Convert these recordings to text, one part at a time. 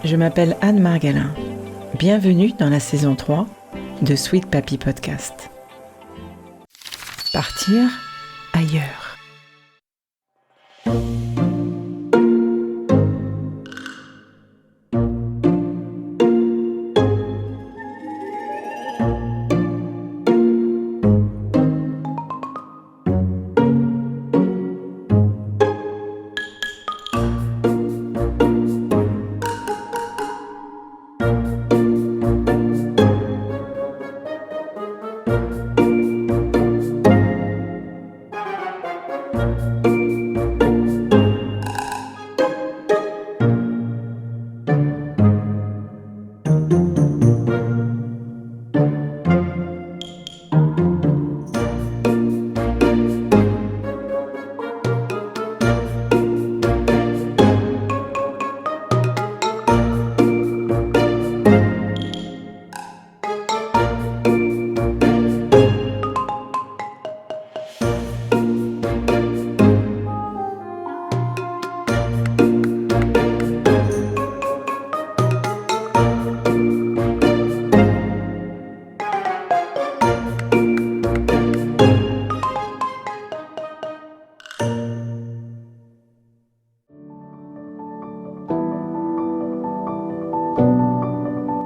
Je m'appelle Anne Margalin. Bienvenue dans la saison 3 de Sweet Papy Podcast. Partir ailleurs.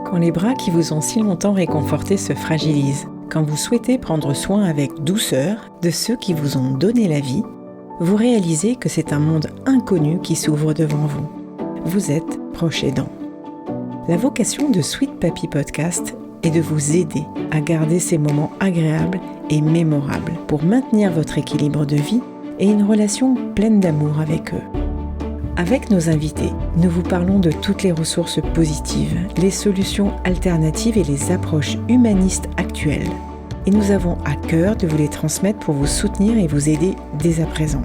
Quand les bras qui vous ont si longtemps réconforté se fragilisent, quand vous souhaitez prendre soin avec douceur de ceux qui vous ont donné la vie, vous réalisez que c'est un monde inconnu qui s'ouvre devant vous. Vous êtes proche aidant. La vocation de Sweet Papy Podcast est de vous aider à garder ces moments agréables et mémorables pour maintenir votre équilibre de vie et une relation pleine d'amour avec eux. Avec nos invités, nous vous parlons de toutes les ressources positives, les solutions alternatives et les approches humanistes actuelles. Et nous avons à cœur de vous les transmettre pour vous soutenir et vous aider dès à présent.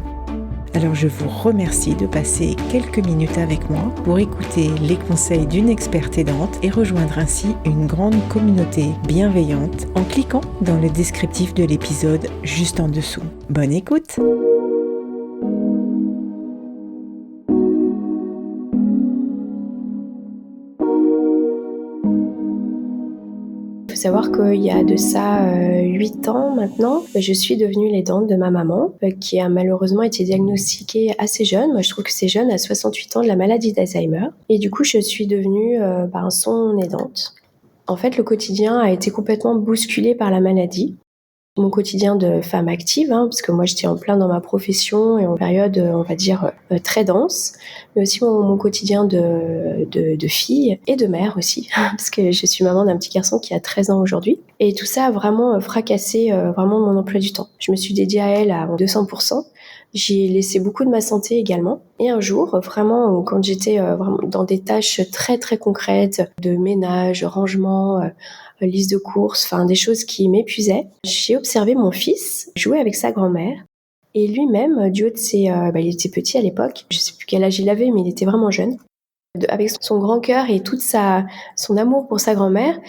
Alors je vous remercie de passer quelques minutes avec moi pour écouter les conseils d'une experte aidante et rejoindre ainsi une grande communauté bienveillante en cliquant dans le descriptif de l'épisode juste en dessous. Bonne écoute! Il faut savoir qu'il y a de ça 8 ans maintenant, je suis devenue l'aidante de ma maman qui a malheureusement été diagnostiquée assez jeune. Moi je trouve que c'est jeune, à 68 ans, de la maladie d'Alzheimer. Et du coup je suis devenue son aidante. En fait le quotidien a été complètement bousculé par la maladie. Mon quotidien de femme active, parce que moi j'étais en plein dans ma profession et en période, on va dire, très dense, mais aussi mon quotidien de fille et de mère aussi, parce que je suis maman d'un petit garçon qui a 13 ans aujourd'hui. Et tout ça a vraiment fracassé vraiment mon emploi du temps. Je me suis dédiée à elle à 200%. J'y ai laissé beaucoup de ma santé également. Et un jour, vraiment, quand j'étais vraiment dans des tâches très très concrètes, de ménage, rangement, liste de courses, enfin des choses qui m'épuisaient, j'ai observé mon fils jouer avec sa grand-mère. Et lui-même, du haut de ses... il était petit à l'époque, je sais plus quel âge il avait, mais il était vraiment jeune. Avec son grand cœur et son amour pour sa grand-mère,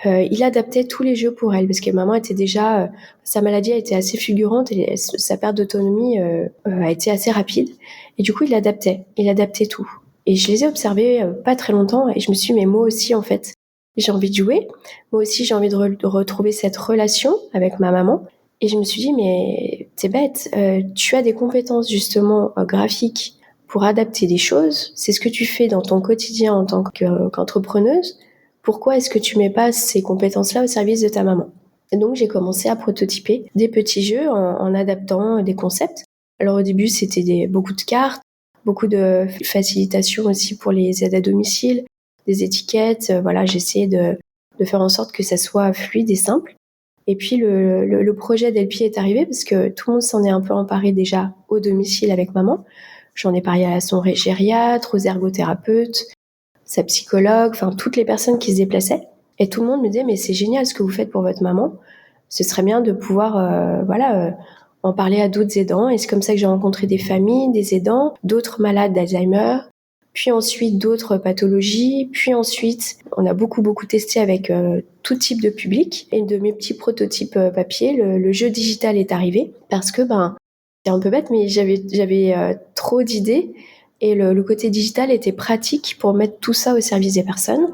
il adaptait tous les jeux pour elle, parce que maman était déjà... sa maladie a été assez fulgurante et sa perte d'autonomie a été assez rapide. Et du coup, il adaptait tout. Et je les ai observés pas très longtemps et je me suis dit, mais moi aussi, en fait, j'ai envie de jouer. Moi aussi, j'ai envie de retrouver cette relation avec ma maman. Et je me suis dit, mais t'es bête, tu as des compétences justement graphiques pour adapter des choses. C'est ce que tu fais dans ton quotidien en tant qu'entrepreneuse. Pourquoi est-ce que tu mets pas ces compétences-là au service de ta maman? Et donc, j'ai commencé à prototyper des petits jeux en adaptant des concepts. Alors au début, c'était beaucoup de cartes, beaucoup de facilitation aussi pour les aides à domicile, des étiquettes. Voilà, j'essayais de faire en sorte que ça soit fluide et simple. Et puis le projet d'Elpi est arrivé parce que tout le monde s'en est un peu emparé déjà au domicile avec maman. J'en ai parlé à son gériatre, aux ergothérapeutes, sa psychologue, enfin toutes les personnes qui se déplaçaient. Et tout le monde me disait, mais c'est génial ce que vous faites pour votre maman. Ce serait bien de pouvoir en parler à d'autres aidants. Et c'est comme ça que j'ai rencontré des familles, des aidants, d'autres malades d'Alzheimer, puis ensuite d'autres pathologies, puis ensuite on a beaucoup testé avec tout type de public. Et de mes petits prototypes papier, le jeu digital est arrivé parce que C'est un peu bête, mais j'avais trop d'idées et le côté digital était pratique pour mettre tout ça au service des personnes.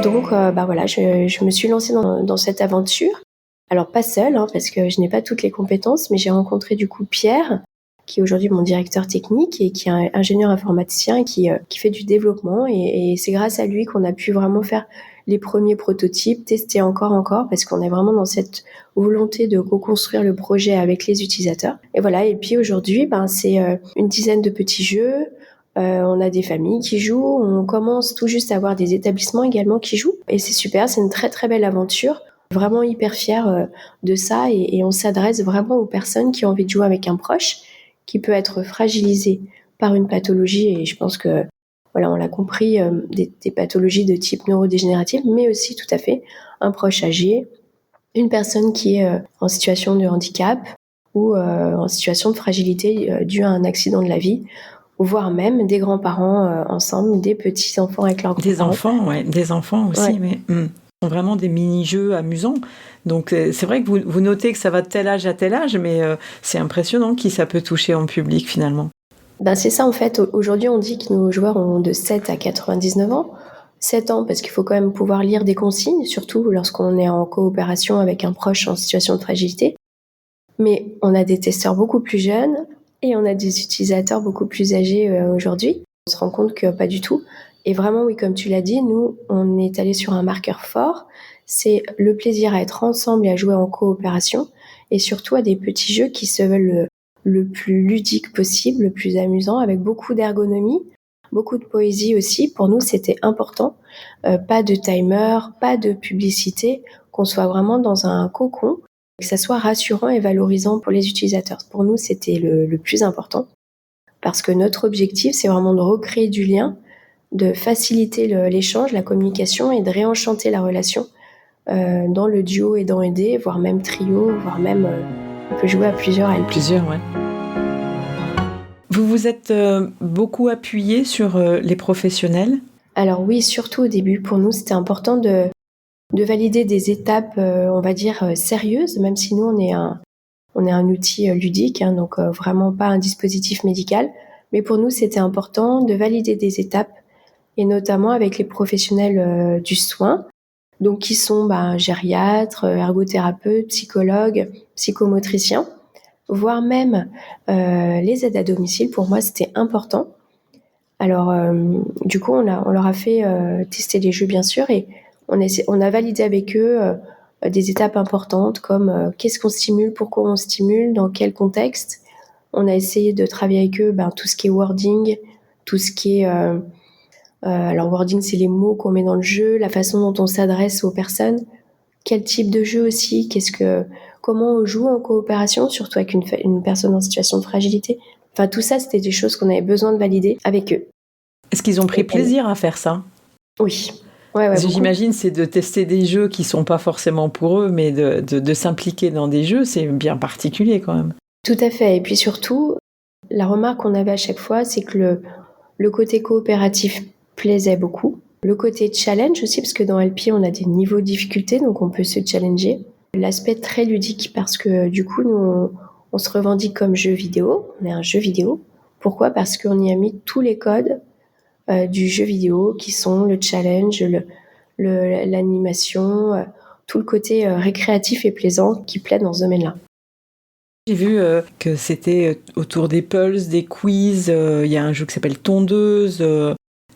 Donc, voilà, je me suis lancée dans cette aventure. Alors pas seule, hein, parce que je n'ai pas toutes les compétences, mais j'ai rencontré du coup Pierre, qui est aujourd'hui mon directeur technique et qui est un ingénieur informaticien et qui fait du développement. Et c'est grâce à lui qu'on a pu vraiment faire les premiers prototypes, tester encore, parce qu'on est vraiment dans cette volonté de co-construire le projet avec les utilisateurs. Et voilà. Et puis aujourd'hui, c'est une dizaine de petits jeux. On a des familles qui jouent. On commence tout juste à avoir des établissements également qui jouent. Et c'est super. C'est une très très belle aventure. Vraiment hyper fière de ça et on s'adresse vraiment aux personnes qui ont envie de jouer avec un proche qui peut être fragilisé par une pathologie et je pense que voilà, on l'a compris, des pathologies de type neurodégénérative, mais aussi tout à fait un proche âgé, une personne qui est en situation de handicap ou en situation de fragilité due à un accident de la vie, voire même des grands-parents ensemble, des petits-enfants avec leurs grands-parents. Des enfants aussi, Ouais. mais sont vraiment des mini-jeux amusants. Donc c'est vrai que vous notez que ça va de tel âge à tel âge, mais c'est impressionnant qui ça peut toucher en public finalement. C'est ça en fait. Aujourd'hui, on dit que nos joueurs ont de 7 à 99 ans. 7 ans parce qu'il faut quand même pouvoir lire des consignes, surtout lorsqu'on est en coopération avec un proche en situation de fragilité. Mais on a des testeurs beaucoup plus jeunes et on a des utilisateurs beaucoup plus âgés aujourd'hui. On se rend compte que pas du tout. Et vraiment, oui, comme tu l'as dit, nous, on est allé sur un marqueur fort. C'est le plaisir à être ensemble et à jouer en coopération et surtout à des petits jeux qui se veulent le plus ludique possible, le plus amusant, avec beaucoup d'ergonomie, beaucoup de poésie aussi. Pour nous, c'était important. Pas de timer, pas de publicité, qu'on soit vraiment dans un cocon, que ça soit rassurant et valorisant pour les utilisateurs. Pour nous, c'était le plus important parce que notre objectif, c'est vraiment de recréer du lien, de faciliter l'échange, la communication et de réenchanter la relation dans le duo aidant-aidé, voire même trio, voire même on peut jouer à plusieurs LP. Plusieurs, ouais. Vous vous êtes beaucoup appuyé sur les professionnels ? Alors oui, surtout au début, pour nous, c'était important de valider des étapes, on va dire, sérieuses, même si nous, on est un outil ludique, hein, donc vraiment pas un dispositif médical. Mais pour nous, c'était important de valider des étapes, et notamment avec les professionnels du soin, donc qui sont gériatres, ergothérapeutes, psychologues, psychomotriciens, voire même les aides à domicile. Pour moi, c'était important. Alors, du coup, on leur a fait tester les jeux, bien sûr, et on a validé avec eux des étapes importantes comme qu'est-ce qu'on stimule, pourquoi on stimule, dans quel contexte. On a essayé de travailler avec eux tout ce qui est wording, tout ce qui est... alors, wording, c'est les mots qu'on met dans le jeu, la façon dont on s'adresse aux personnes, quel type de jeu aussi, comment on joue en coopération, surtout avec une personne en situation de fragilité. Enfin, tout ça, c'était des choses qu'on avait besoin de valider avec eux. Est-ce qu'ils ont pris plaisir à faire ça ? Oui. Ouais, j'imagine, c'est de tester des jeux qui sont pas forcément pour eux, mais de s'impliquer dans des jeux, c'est bien particulier quand même. Tout à fait. Et puis surtout, la remarque qu'on avait à chaque fois, c'est que le côté coopératif plaisait beaucoup. Le côté challenge aussi, parce que dans LP, on a des niveaux de difficulté, donc on peut se challenger. L'aspect très ludique, parce que du coup, nous, on se revendique comme jeu vidéo. On est un jeu vidéo. Pourquoi ? Parce qu'on y a mis tous les codes du jeu vidéo, qui sont le challenge, l'animation, tout le côté récréatif et plaisant qui plaît dans ce domaine-là. J'ai vu que c'était autour des pulses, des quiz, il y a un jeu qui s'appelle Tondeuse,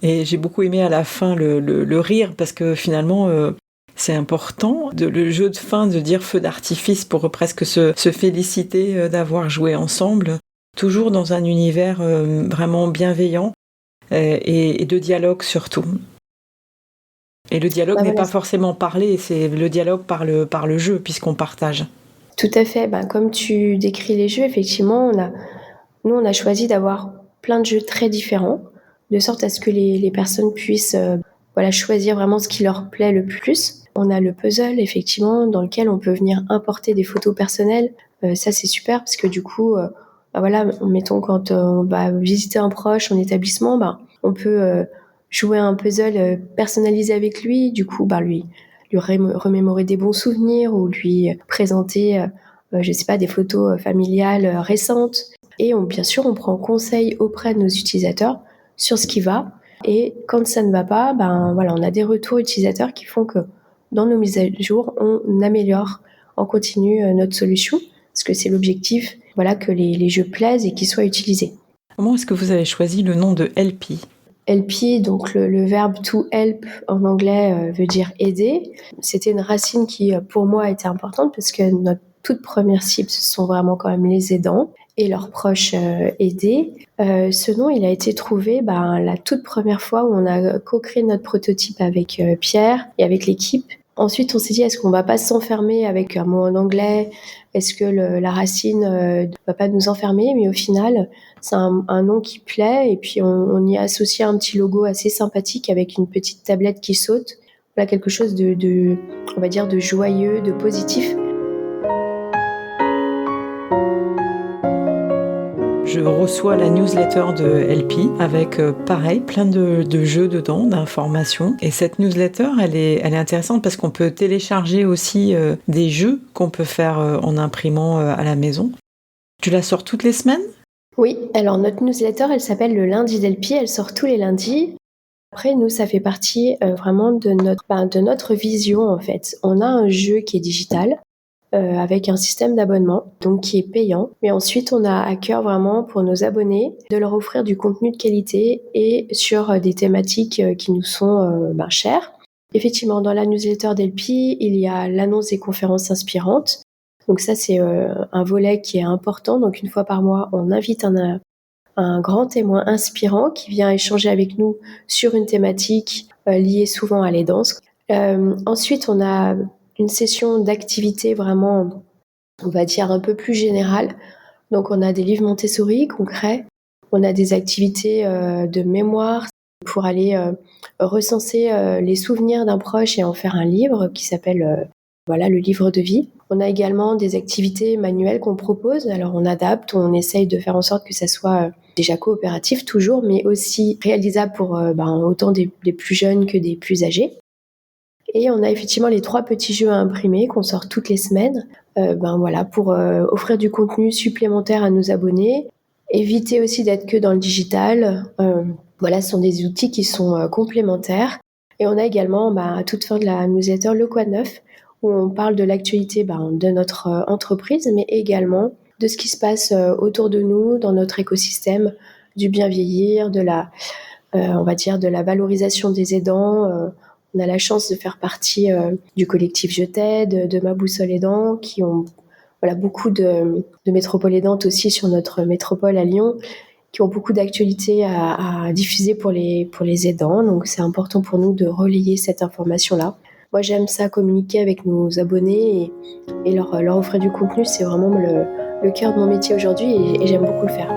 et j'ai beaucoup aimé à la fin le rire, parce que finalement c'est important, le jeu de fin, de dire feu d'artifice pour presque se féliciter d'avoir joué ensemble, toujours dans un univers vraiment bienveillant et de dialogue surtout. Et le dialogue n'est pas forcément parlé, c'est le dialogue par le jeu, puisqu'on partage. Tout à fait. Comme tu décris les jeux, effectivement, nous, on a choisi d'avoir plein de jeux très différents, de sorte à ce que les personnes puissent choisir vraiment ce qui leur plaît le plus. On a le puzzle, effectivement, dans lequel on peut venir importer des photos personnelles. Ça, c'est super, parce que du coup, mettons, quand on va visiter un proche en établissement, on peut jouer un puzzle personnalisé avec lui, du coup, lui remémorer des bons souvenirs ou lui présenter je sais pas, des photos familiales récentes. Et bien sûr, on prend conseil auprès de nos utilisateurs sur ce qui va. Et quand ça ne va pas, voilà, on a des retours utilisateurs qui font que dans nos mises à jour, on améliore en continu notre solution, parce que c'est l'objectif, voilà, que les jeux plaisent et qu'ils soient utilisés. Comment est-ce que vous avez choisi le nom de LP ? LP, donc le verbe to help en anglais veut dire aider. C'était une racine qui, pour moi, était importante parce que notre toute première cible, ce sont vraiment quand même les aidants et leurs proches aidés. Ce nom, il a été trouvé la toute première fois où on a co-créé notre prototype avec Pierre et avec l'équipe. Ensuite, on s'est dit, est-ce qu'on va pas s'enfermer avec un mot en anglais ? Est-ce que la racine ne va pas nous enfermer ? Mais au final, c'est un nom qui plaît et puis on y a associé un petit logo assez sympathique avec une petite tablette qui saute. Voilà, quelque chose on va dire, de joyeux, de positif. Je reçois la newsletter de LP avec, pareil, plein de jeux dedans, d'informations. Et cette newsletter, elle est intéressante parce qu'on peut télécharger aussi des jeux qu'on peut faire en imprimant à la maison. Tu la sors toutes les semaines ? Oui, alors notre newsletter, elle s'appelle le lundi d'LP, elle sort tous les lundis. Après, nous, ça fait partie vraiment de notre vision, en fait. On a un jeu qui est digital, avec un système d'abonnement, donc qui est payant. Mais ensuite, on a à cœur vraiment pour nos abonnés de leur offrir du contenu de qualité et sur des thématiques qui nous sont chères. Effectivement, dans la newsletter d'LP, il y a l'annonce des conférences inspirantes. Donc ça, c'est un volet qui est important. Donc une fois par mois, on invite un grand témoin inspirant qui vient échanger avec nous sur une thématique liée souvent à l'aidance. Ensuite, on a une session d'activité vraiment, on va dire, un peu plus générale. Donc, on a des livres Montessori concrets, on a des activités de mémoire pour aller recenser les souvenirs d'un proche et en faire un livre qui s'appelle le livre de vie. On a également des activités manuelles qu'on propose. Alors, on adapte, on essaye de faire en sorte que ça soit déjà coopératif toujours, mais aussi réalisable pour autant des plus jeunes que des plus âgés. Et on a effectivement les 3 petits jeux à imprimer qu'on sort toutes les semaines, pour offrir du contenu supplémentaire à nos abonnés, éviter aussi d'être que dans le digital. Ce sont des outils qui sont complémentaires. Et on a également, à toute fin de la newsletter, le Quoi de neuf, où on parle de l'actualité de notre entreprise, mais également de ce qui se passe autour de nous, dans notre écosystème, du bien vieillir, de la valorisation des aidants. On a la chance de faire partie du collectif Je t'aide, de Ma Boussole Aidant, qui ont beaucoup de métropoles aidantes aussi sur notre métropole à Lyon, qui ont beaucoup d'actualités à diffuser pour les aidants. Donc c'est important pour nous de relayer cette information-là. Moi, j'aime ça, communiquer avec nos abonnés et leur offrir du contenu. C'est vraiment le cœur de mon métier aujourd'hui et j'aime beaucoup le faire.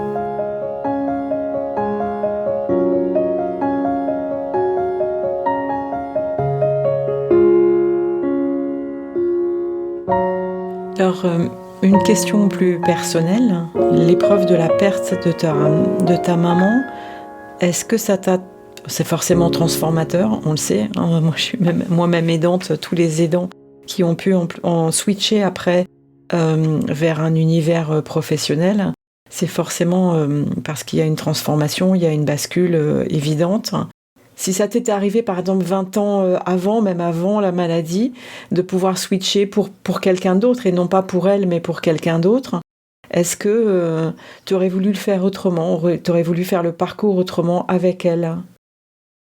Alors, une question plus personnelle. L'épreuve de la perte de ta maman, est-ce que ça t'a... C'est forcément transformateur, on le sait. Hein. Moi, je suis moi-même aidante. Tous les aidants qui ont pu en switcher après vers un univers professionnel, c'est forcément parce qu'il y a une transformation, il y a une bascule évidente. Si ça t'était arrivé, par exemple, 20 ans avant, même avant la maladie, de pouvoir switcher pour quelqu'un d'autre, et non pas pour elle, mais pour quelqu'un d'autre, est-ce que tu aurais voulu le faire autrement ? Tu aurais voulu faire le parcours autrement avec elle ?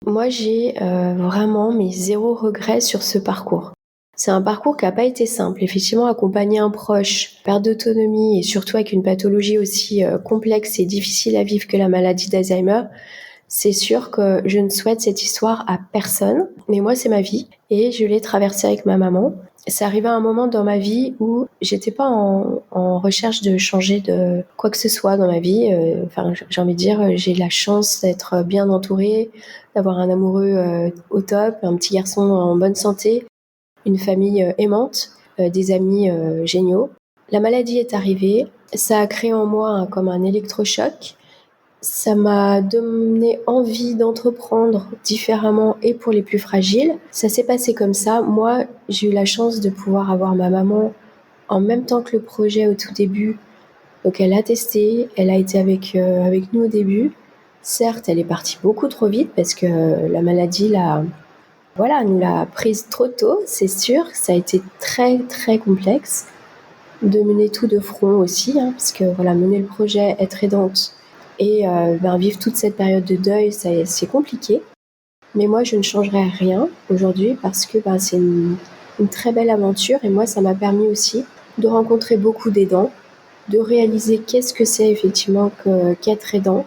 Moi, j'ai vraiment zéro regret sur ce parcours. C'est un parcours qui n'a pas été simple. Effectivement, accompagner un proche, perte d'autonomie, et surtout avec une pathologie aussi complexe et difficile à vivre que la maladie d'Alzheimer, c'est sûr que je ne souhaite cette histoire à personne, mais moi c'est ma vie et je l'ai traversée avec ma maman. C'est arrivé à un moment dans ma vie où j'étais pas en recherche de changer de quoi que ce soit dans ma vie. J'ai envie de dire, j'ai la chance d'être bien entourée, d'avoir un amoureux au top, un petit garçon en bonne santé, une famille aimante, des amis géniaux. La maladie est arrivée, ça a créé en moi comme un électrochoc. Ça m'a donné envie d'entreprendre différemment et pour les plus fragiles. Ça s'est passé comme ça. Moi, j'ai eu la chance de pouvoir avoir ma maman en même temps que le projet au tout début. Donc elle a testé, elle a été avec nous au début. Certes, elle est partie beaucoup trop vite parce que la maladie nous l'a prise trop tôt, c'est sûr. Ça a été très très complexe de mener tout de front aussi, hein, parce que mener le projet, être aidante et vivre toute cette période de deuil, c'est compliqué. Mais moi, je ne changerai rien aujourd'hui parce que c'est une très belle aventure et moi, ça m'a permis aussi de rencontrer beaucoup d'aidants, de réaliser qu'est-ce que c'est effectivement qu'être aidant.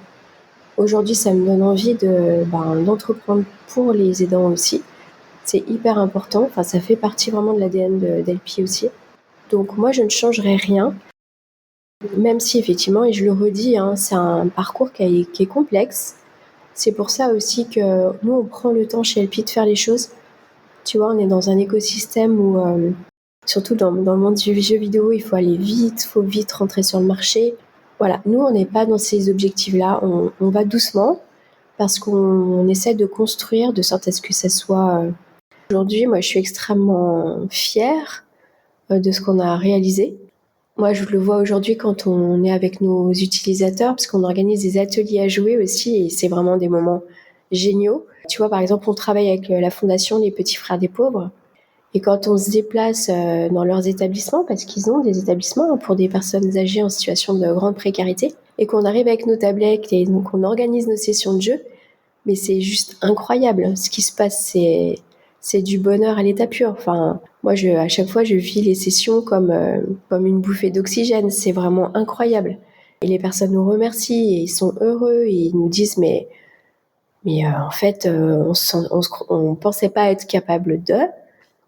Aujourd'hui, ça me donne envie d'entreprendre pour les aidants aussi. C'est hyper important, ça fait partie vraiment de l'ADN d'Helpy aussi. Donc moi, je ne changerai rien, même si effectivement, et je le redis, hein, c'est un parcours qui est complexe. C'est pour ça aussi que nous, on prend le temps chez Helpy de faire les choses. Tu vois, on est dans un écosystème où, surtout dans le monde du jeu vidéo, il faut aller vite, il faut vite rentrer sur le marché. Voilà, nous, on n'est pas dans ces objectifs-là. On va doucement parce qu'on essaie de construire de sorte à ce que ça soit... Aujourd'hui, moi, je suis extrêmement fière de ce qu'on a réalisé. Moi, je le vois aujourd'hui quand on est avec nos utilisateurs, parce qu'on organise des ateliers à jouer aussi, et c'est vraiment des moments géniaux. Tu vois, par exemple, on travaille avec la fondation Les Petits Frères des Pauvres, et quand on se déplace dans leurs établissements, parce qu'ils ont des établissements pour des personnes âgées en situation de grande précarité, et qu'on arrive avec nos tablettes, et donc on organise nos sessions de jeu, mais c'est juste incroyable. Ce qui se passe, c'est du bonheur à l'état pur. Moi, à chaque fois, je vis les sessions comme une bouffée d'oxygène. C'est vraiment incroyable. Et les personnes nous remercient et ils sont heureux et ils nous disent mais en fait, on pensait pas être capable de,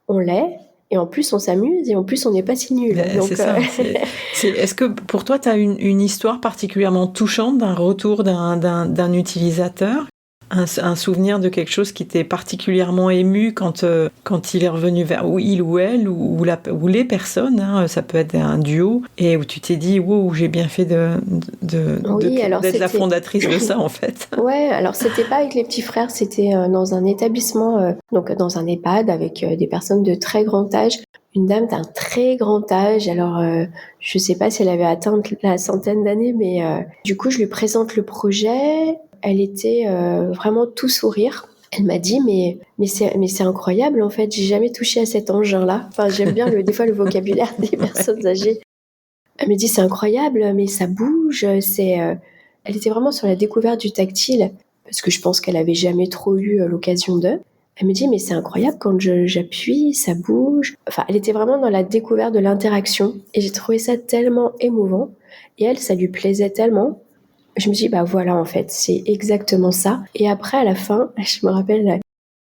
on l'est. Et en plus, on s'amuse et en plus, on n'est pas si nul. Donc, c'est ça. Est-ce que pour toi, tu as une histoire particulièrement touchante d'un retour d'un utilisateur? Un souvenir de quelque chose qui t'est particulièrement ému quand il est revenu vers il ou elle ou les personnes, hein, ça peut être un duo, et où tu t'es dit wow, j'ai bien fait d'être la fondatrice de ça en fait. Ouais, alors c'était pas avec les petits frères, c'était dans un établissement, donc dans un EHPAD avec des personnes de très grand âge. Une dame d'un très grand âge, alors je sais pas si elle avait atteint la centaine d'années, mais du coup je lui présente le projet. Elle était vraiment tout sourire. Elle m'a dit mais c'est incroyable en fait, j'ai jamais touché à cet engin-là. J'aime bien des fois le vocabulaire des personnes âgées. Elle me dit c'est incroyable, mais ça bouge. Elle était vraiment sur la découverte du tactile parce que je pense qu'elle avait jamais trop eu l'occasion de. Elle me dit mais c'est incroyable quand j'appuie, ça bouge. Elle était vraiment dans la découverte de l'interaction et j'ai trouvé ça tellement émouvant. Et elle, ça lui plaisait tellement. Je me dis, voilà, en fait, c'est exactement ça. Et après, à la fin, je me rappelle,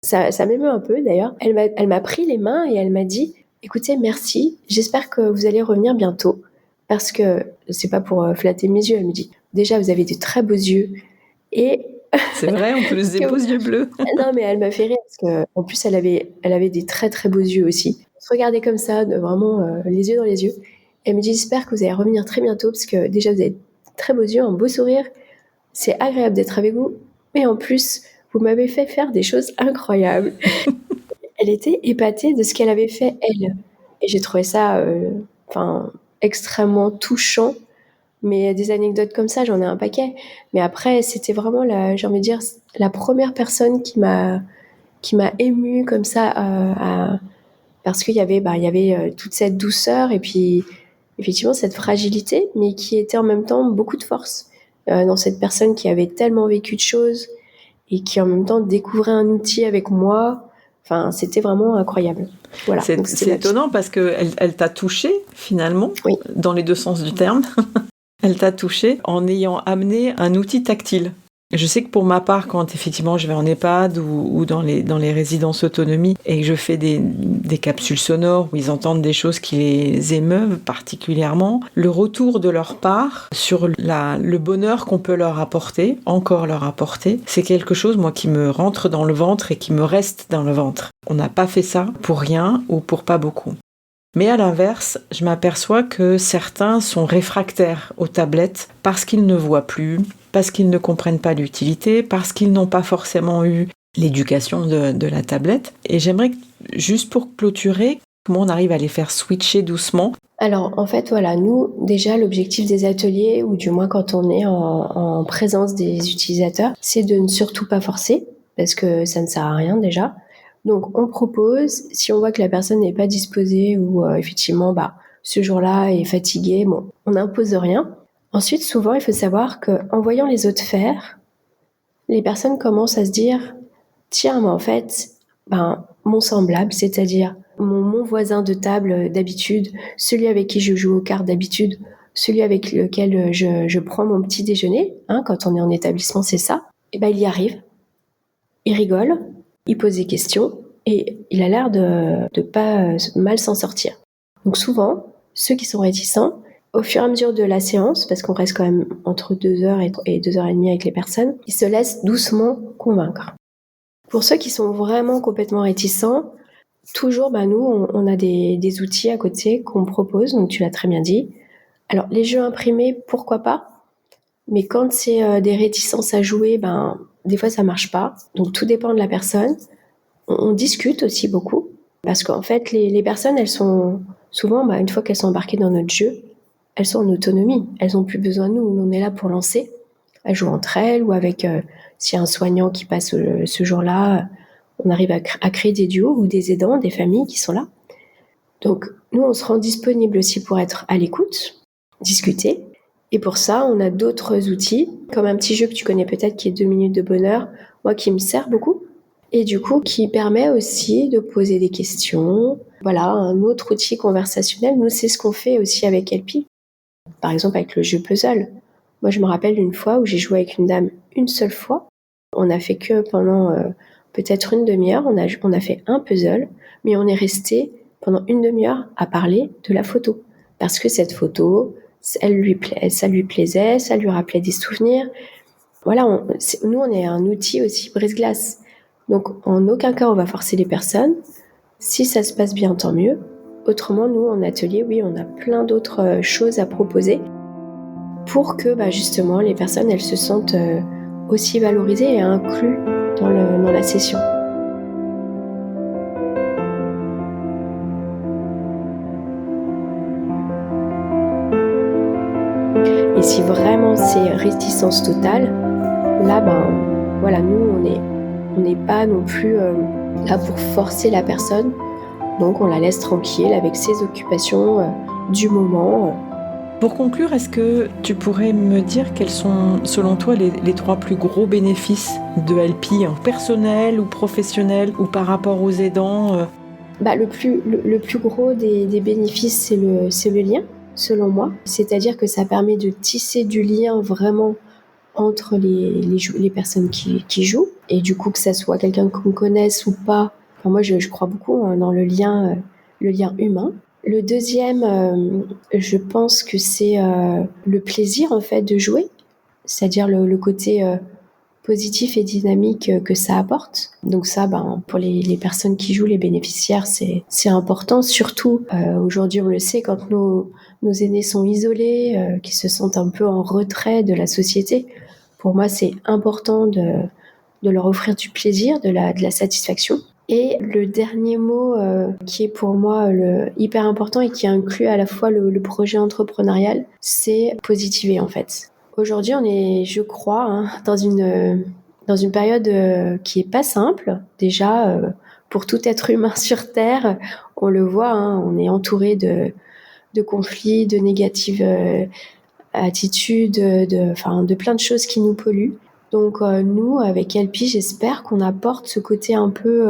ça m'émeut un peu d'ailleurs, elle m'a pris les mains et elle m'a dit, écoutez, merci, j'espère que vous allez revenir bientôt. Parce que, c'est pas pour flatter mes yeux, elle me dit, déjà, vous avez de très beaux yeux. Et... C'est vrai, en plus des beaux yeux bleus. Non, mais elle m'a fait rire parce qu'en plus, elle avait des très très beaux yeux aussi. On se regardait comme ça, vraiment les yeux dans les yeux. Et elle me dit, j'espère que vous allez revenir très bientôt parce que déjà, vous avez très beaux yeux, un beau sourire, c'est agréable d'être avec vous, mais en plus, vous m'avez fait faire des choses incroyables. Elle était épatée de ce qu'elle avait fait, elle. Et j'ai trouvé ça extrêmement touchant, mais des anecdotes comme ça, j'en ai un paquet. Mais après, c'était vraiment, j'ai envie de dire, la première personne qui m'a émue comme ça, parce qu'il y avait toute cette douceur et puis effectivement cette fragilité, mais qui était en même temps beaucoup de force dans cette personne qui avait tellement vécu de choses et qui en même temps découvrait un outil avec moi. C'était vraiment incroyable. Voilà. C'est étonnant parce qu'elle t'a touché finalement, oui. Dans les deux sens du terme. Elle t'a touché en ayant amené un outil tactile. Je sais que pour ma part, quand effectivement je vais en EHPAD ou dans les résidences autonomie et que je fais des capsules sonores où ils entendent des choses qui les émeuvent particulièrement, le retour de leur part sur le bonheur qu'on peut leur apporter, c'est quelque chose, moi, qui me rentre dans le ventre et qui me reste dans le ventre. On n'a pas fait ça pour rien ou pour pas beaucoup. Mais à l'inverse, je m'aperçois que certains sont réfractaires aux tablettes parce qu'ils ne voient plus, parce qu'ils ne comprennent pas l'utilité, parce qu'ils n'ont pas forcément eu l'éducation de la tablette. Et j'aimerais, juste pour clôturer, Comment on arrive à les faire switcher doucement? Alors, en fait, voilà, nous, déjà, l'objectif des ateliers, ou du moins quand on est en présence des utilisateurs, c'est de ne surtout pas forcer, parce que ça ne sert à rien déjà. Donc, on propose, si on voit que la personne n'est pas disposée ou effectivement, ce jour-là est fatiguée, bon, on n'impose rien. Ensuite, souvent, il faut savoir qu'en voyant les autres faire, les personnes commencent à se dire, tiens, mais en fait, mon semblable, c'est-à-dire mon voisin de table d'habitude, celui avec qui je joue aux cartes d'habitude, celui avec lequel je prends mon petit déjeuner, quand on est en établissement, c'est ça, et il y arrive, il rigole, il pose des questions, et il a l'air de pas mal s'en sortir. Donc souvent, ceux qui sont réticents, au fur et à mesure de la séance, parce qu'on reste quand même entre 2 heures et 2 heures et demie avec les personnes, ils se laissent doucement convaincre. Pour ceux qui sont vraiment complètement réticents, toujours, nous, on a des outils à côté qu'on propose, donc tu l'as très bien dit. Alors, les jeux imprimés, pourquoi pas? Mais quand c'est des réticences à jouer, des fois, ça marche pas. Donc, tout dépend de la personne. On discute aussi beaucoup, parce qu'en fait, les personnes, elles sont souvent, une fois qu'elles sont embarquées dans notre jeu, elles sont en autonomie. Elles n'ont plus besoin de nous. On est là pour lancer. Elles jouent entre elles ou avec, s'il y a un soignant qui passe ce jour-là, on arrive à créer des duos ou des aidants, des familles qui sont là. Donc, nous, on se rend disponible aussi pour être à l'écoute, discuter. Et pour ça, on a d'autres outils, comme un petit jeu que tu connais peut-être qui est 2 minutes de bonheur, moi qui me sert beaucoup. Et du coup, qui permet aussi de poser des questions. Voilà, un autre outil conversationnel. Nous, c'est ce qu'on fait aussi avec Helpy. Par exemple, avec le jeu puzzle. Moi, je me rappelle d'une fois où j'ai joué avec une dame une seule fois. On a fait que pendant peut-être une demi-heure, on a fait un puzzle, mais on est resté pendant une demi-heure à parler de la photo. Parce que cette photo, ça lui plaisait, ça lui rappelait des souvenirs. Voilà, nous, on est un outil aussi brise-glace. Donc, en aucun cas, on va forcer les personnes. Si ça se passe bien, tant mieux. Autrement, nous, en atelier, oui, on a plein d'autres choses à proposer pour que, justement, les personnes, elles se sentent aussi valorisées et incluses dans la session. Et si vraiment c'est réticence totale, là, voilà, nous, on n'est pas non plus là pour forcer la personne. Donc, on la laisse tranquille avec ses occupations du moment. Pour conclure, est-ce que tu pourrais me dire quels sont, selon toi, les 3 plus gros bénéfices de Helpy, personnel ou professionnel, ou par rapport aux aidants? Le plus gros des bénéfices, c'est le lien, selon moi. C'est-à-dire que ça permet de tisser du lien vraiment entre les personnes qui jouent. Et du coup, que ça soit quelqu'un qu'on connaisse ou pas, moi, je crois beaucoup dans le lien humain. Le deuxième, je pense que c'est le plaisir en fait de jouer, c'est-à-dire le côté positif et dynamique que ça apporte. Donc ça, pour les personnes qui jouent, les bénéficiaires, c'est important. Surtout aujourd'hui, on le sait, quand nos aînés sont isolés, qu'ils se sentent un peu en retrait de la société. Pour moi, c'est important de leur offrir du plaisir, de la satisfaction. Et le dernier mot qui est pour moi hyper important et qui inclut à la fois le projet entrepreneurial, c'est positiver en fait. Aujourd'hui, on est, je crois, dans une période qui est pas simple. Déjà, pour tout être humain sur Terre, on le voit, on est entouré de conflits, de négatives attitudes, de plein de choses qui nous polluent. Donc nous, avec Helpy, j'espère qu'on apporte ce côté un peu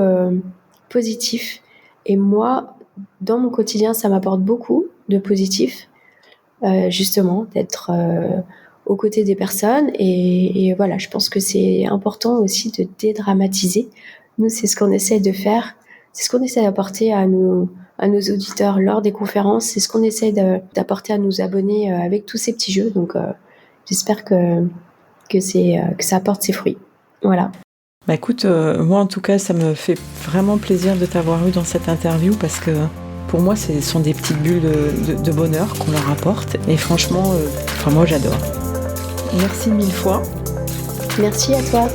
positif. Et moi, dans mon quotidien, ça m'apporte beaucoup de positif, justement, d'être aux côtés des personnes. Et voilà, je pense que c'est important aussi de dédramatiser. Nous, c'est ce qu'on essaie de faire, c'est ce qu'on essaie d'apporter à nos auditeurs lors des conférences, c'est ce qu'on essaie d'apporter à nos abonnés avec tous ces petits jeux. Donc j'espère que ça apporte ses fruits. Voilà. Écoute, moi en tout cas, ça me fait vraiment plaisir de t'avoir eu dans cette interview parce que pour moi, ce sont des petites bulles de bonheur qu'on leur apporte. Et franchement, moi j'adore. Merci 1000 fois. Merci à toi.